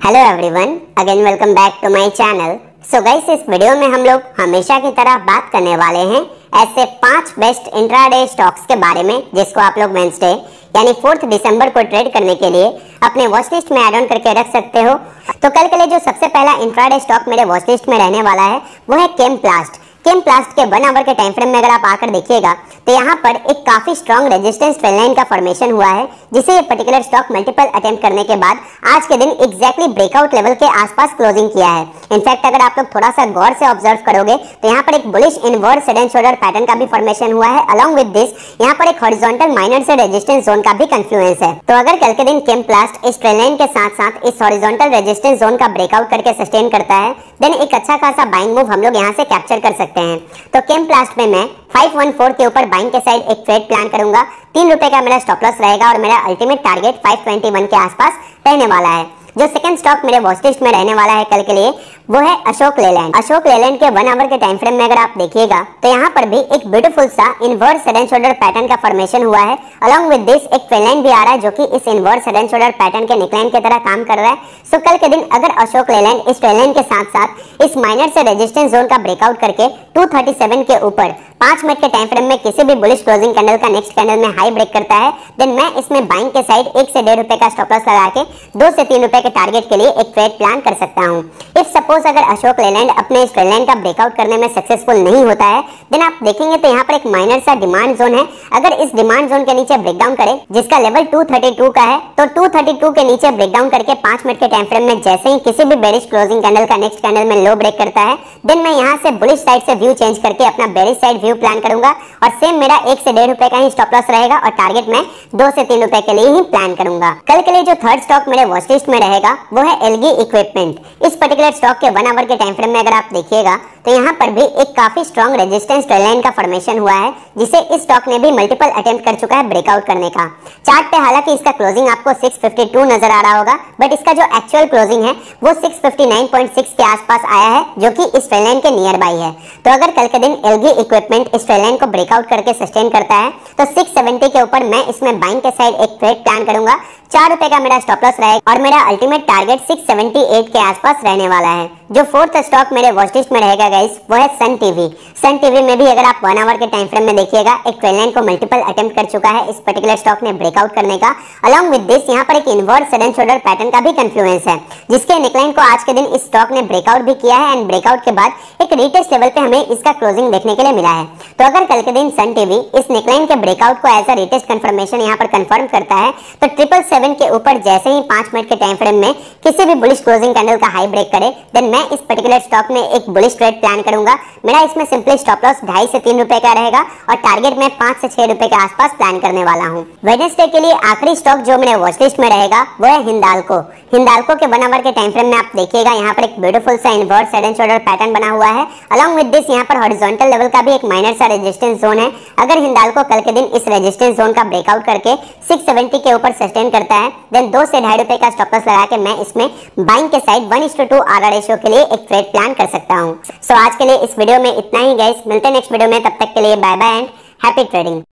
Hello everyone, again welcome back to my channel. So guys, इस video में हम लोग हमेशा की तरह बात करने वाले हैं ऐसे 5 बेस्ट इंट्राडे स्टॉक्स के बारे में जिसको आप लोग वेडनेसडे यानी 4 दिसंबर को ट्रेड करने के लिए अपने वॉच लिस्ट में ऐड ऑन करके रख सकते हो। तो कल के लिए जो सबसे पहला इंट्राडे स्टॉक मेरे वॉच लिस्ट में रहने वाला है वो है केमप्लास्ट। केमप्लास्ट के 1 आवर के टाइम फ्रेम में अगर आप आकर देखिएगा तो यहाँ पर एक काफी स्ट्रॉन्ग रेजिस्टेंस ट्रेंड लाइन का फॉर्मेशन हुआ है, जिसे ये पर्टिकुलर स्टॉक मल्टीपल अटेम्प्ट करने के बाद आज के दिन एग्जैक्टली ब्रेकआउट लेवल के आसपास क्लोजिंग किया है। इनफैक्ट अगर आप लोग थोड़ा सा गौर से ऑब्जर्व करोगे तो यहाँ पर एक bullish inverse head and shoulder pattern का भी फॉर्मेशन हुआ है। अलॉन्ग विद दिस यहाँ पर एक हॉरिजॉन्टल माइनर से रेजिस्टेंस जोन का भी कंफ्लुएंस है। तो अगर कल के दिन केमप्लास्ट इस ट्रेंड लाइन के साथ साथ इस हॉरिजॉन्टल रेजिस्टेंस जोन का ब्रेकआउट करके सस्टेन करता है, देन एक अच्छा खासा बाइंग मूव हम लोग यहाँ से कैप्चर कर सकते हैं। तो केमप्लास्ट में मैं 514 के ऊपर बाइंग के साइड एक ट्रेड प्लान करूंगा। 3 रुपए का मेरा स्टॉप लॉस रहेगा और मेरा अल्टीमेट टारगेट 521 के आसपास रहने वाला है। जो सेकंड स्टॉक मेरे वॉच लिस्ट में रहने वाला है कल के लिए वो है अशोक लेलैंड। अशोक लेलैंड के 1 आवर के टाइम फ्रेम में अगर आप देखिएगा तो यहाँ पर भी एक ब्यूटीफुल सा inverse head and shoulder pattern का फॉर्मेशन हुआ है। अलॉन्ग विद दिस एक ट्रेंड लाइन भी आ रहा है जो कि इस inverse head and shoulder pattern के नेकलाइन की तरह काम कर रहा है। सो कल के दिन अगर अशोक लेलैंड इस ट्रेंड लाइन के साथ साथ इस माइनर से रेजिस्टेंस जोन का ब्रेकआउट करके 237 के ऊपर 5 मिनट के टाइम फ्रेम में किसी भी बुलिश क्लोजिंग कैंडल का नेक्स्ट कैंडल में हाई ब्रेक करता है, देन मैं इसमें बाइंग के साइड 1 से 1.5 रुपए का स्टॉप लॉस लगा के 2 से 3 रुपए के टारगेट के लिए एक ट्रेड प्लान कर सकता हूं। इफ सपोज अगर अशोक लेलैंड अपने इस ट्रेंड लाइन का ब्रेकआउट करने में सक्सेसफुल नहीं होता है, देन आप देखेंगे तो यहाँ पर एक माइनर सा डिमांड जोन है। अगर इस डिमांड जोन के नीचे ब्रेकडाउन करे जिसका लेवल 232 का है, तो 232 के नीचे ब्रेकडाउन करके 5 मिनट के टाइम फ्रेम में जैसे ही किसी भी बेरिश क्लोजिंग कैंडल का नेक्स्ट कैंडल में लो ब्रेक करता है, देन मैं यहाँ से बुलिश साइड से व्यू चेंज करके अपना बेरिश साइड व्यू प्लान करूंगा और सेम मेरा 1 से 1.5 रुपए का ही स्टॉप लॉस रहेगा और टारगेट मैं 2 से 3 रुपए के लिए ही प्लान करूंगा। कल के लिए जो थर्ड स्टॉक मेरे वॉच लिस्ट में रहेगा वो है एलगी इक्विपमेंट। इस पर्टिकुलर स्टॉक के 1 आवर के टाइम फ्रेम में अगर आप देखिएगा तो यहाँ पर भी एक काफी स्ट्रॉन्ग रेजिस्टेंस ट्रेंड लाइन का फॉर्मेशन हुआ है, जिसे इस स्टॉक ने भी मल्टीपल अटेम्प्ट कर चुका है ब्रेकआउट करने का। चार्ट पे हालांकि इसका क्लोजिंग आपको 652 नजर आ रहा होगा, बट इसका जो एक्चुअल क्लोजिंग है वो 659.6 के आसपास आया है, जो कि इस ट्रेंड लाइन के नियर बाई है। तो अगर कल के दिन एलगी इक्विपमेंट इस ट्रेंड लाइन को ब्रेकआउट करके सस्टेन करता है तो 670 के ऊपर मैं इसमें बाइंग के साइड एक ट्रेड प्लान करूंगा। 4 रुपए का मेरा स्टॉप लॉस रहेगा और मेरा अल्टीमेट टारगेट 678 के आसपास रहने वाला है। जो फोर्थ स्टॉक मेरे वॉच लिस्ट में रहेगा गाइस वो है सन टीवी। सन टीवी में भी अगर आप 1 आवर के टाइम फ्रेम में देखिएगा एक ट्रेंड लाइन को मल्टीपल अटेम्प्ट कर चुका है इस पर्टिकुलर स्टॉक ने ब्रेकआउट करने का। अलॉन्ग विद दिस यहाँ पर एक inverse head and shoulder pattern का भी कंफ्लुएंस है, जिसके नेकलाइन को आज के दिन इस स्टॉक ने ब्रेकआउट भी किया है एंड ब्रेकआउट के बाद एक रीटेस्ट लेवल पे हमें इसका क्लोजिंग देखने के लिए मिला है। तो अगर कल के दिन सन टीवी इस नेकलाइन के ब्रेकआउट को एज अ रीटेस्ट कंफर्मेशन यहाँ पर कंफर्म करता है तो 777 के ऊपर जैसे ही 5 मिनट के टाइम फ्रेम में किसी भी बुलिश क्लोजिंग कैंडल का हाई ब्रेक करे, देन मैं इस पर्टिकुलर स्टॉक में एक बुलिश ट्रेड प्लान करूंगा। मेरा इसमें सिंपली स्टॉप लॉस 2.5 से 3 रुपए का रहेगा और टारगेट में 5 से 6 रुपए के आसपास प्लान करने वाला हूं। वेडनेसडे के लिए आखिरी स्टॉक जो मेरे वॉच लिस्ट में रहेगा वो है हिंदाल्को। हिंदाल्को के 1 आवर के टाइम फ्रेम में आप देखिएगा यहाँ पर एक ब्यूटीफुल सा inverse head and shoulder pattern बना हुआ है। अलॉन्ग विद दिस यहाँ पर हॉरिजॉन्टल लेवल का भी एक माइनर सा रेजिस्टेंस जोन है। अगर हिंदाल्को कल के दिन इस रेजिस्टेंस जोन का ब्रेकआउट करके 670 के ऊपर सस्टेन करता है, देन 2 से 2.5 रुपए का स्टॉप लॉस लगा के मैं इसमें बाइंग के साइड 1:2 आर रेशियो के लिए एक ट्रेड प्लान कर सकता हूं। सो आज के लिए इस वीडियो में इतना ही गाइस, मिलते हैं नेक्स्ट वीडियो में, तब तक के लिए bye bye and happy trading.